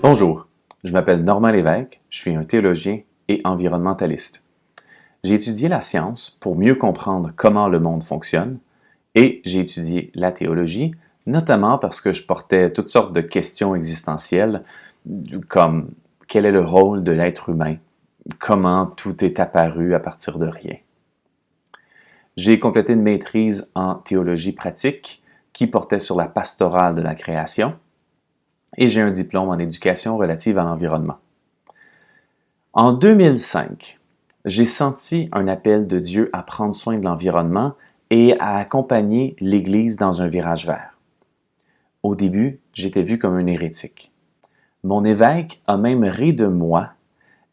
Bonjour, je m'appelle Normand Lévesque, je suis un théologien et environnementaliste. J'ai étudié la science pour mieux comprendre comment le monde fonctionne et j'ai étudié la théologie, notamment parce que je portais toutes sortes de questions existentielles comme quel est le rôle de l'être humain, comment tout est apparu à partir de rien. J'ai complété une maîtrise en théologie pratique qui portait sur la pastorale de la création et j'ai un diplôme en éducation relative à l'environnement. En 2005, j'ai senti un appel de Dieu à prendre soin de l'environnement et à accompagner l'Église dans un virage vert. Au début, j'étais vu comme un hérétique. Mon évêque a même ri de moi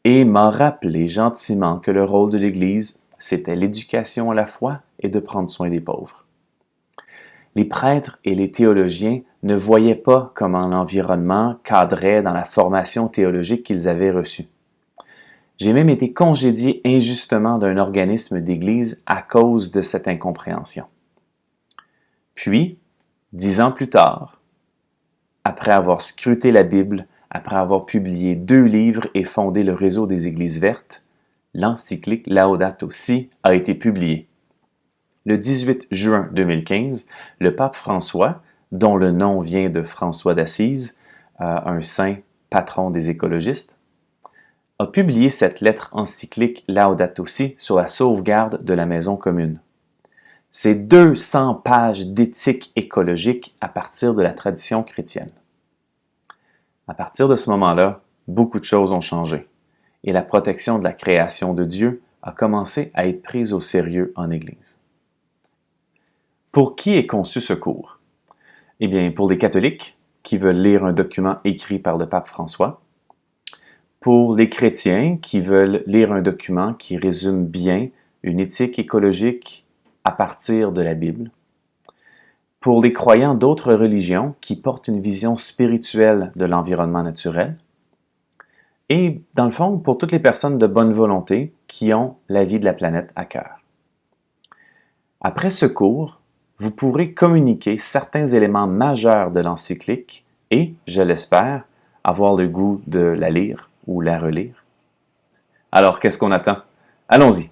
et m'a rappelé gentiment que le rôle de l'Église, c'était l'éducation à la foi et de prendre soin des pauvres. Les prêtres et les théologiens ne voyaient pas comment l'environnement cadrait dans la formation théologique qu'ils avaient reçue. J'ai même été congédié injustement d'un organisme d'Église à cause de cette incompréhension. Puis, 10 ans plus tard, après avoir scruté la Bible, après avoir publié 2 livres et fondé le réseau des Églises vertes, l'encyclique Laudato Si a été publiée. Le 18 juin 2015, le pape François, dont le nom vient de François d'Assise, un saint patron des écologistes, a publié cette lettre encyclique Laudato Si sur la sauvegarde de la maison commune. C'est 200 pages d'éthique écologique à partir de la tradition chrétienne. À partir de ce moment-là, beaucoup de choses ont changé et la protection de la création de Dieu a commencé à être prise au sérieux en Église. Pour qui est conçu ce cours? Eh bien, pour les catholiques qui veulent lire un document écrit par le pape François, pour les chrétiens qui veulent lire un document qui résume bien une éthique écologique à partir de la Bible, pour les croyants d'autres religions qui portent une vision spirituelle de l'environnement naturel, et dans le fond, pour toutes les personnes de bonne volonté qui ont la vie de la planète à cœur. Après ce cours, vous pourrez communiquer certains éléments majeurs de l'encyclique et, je l'espère, avoir le goût de la lire ou la relire. Alors, qu'est-ce qu'on attend? Allons-y!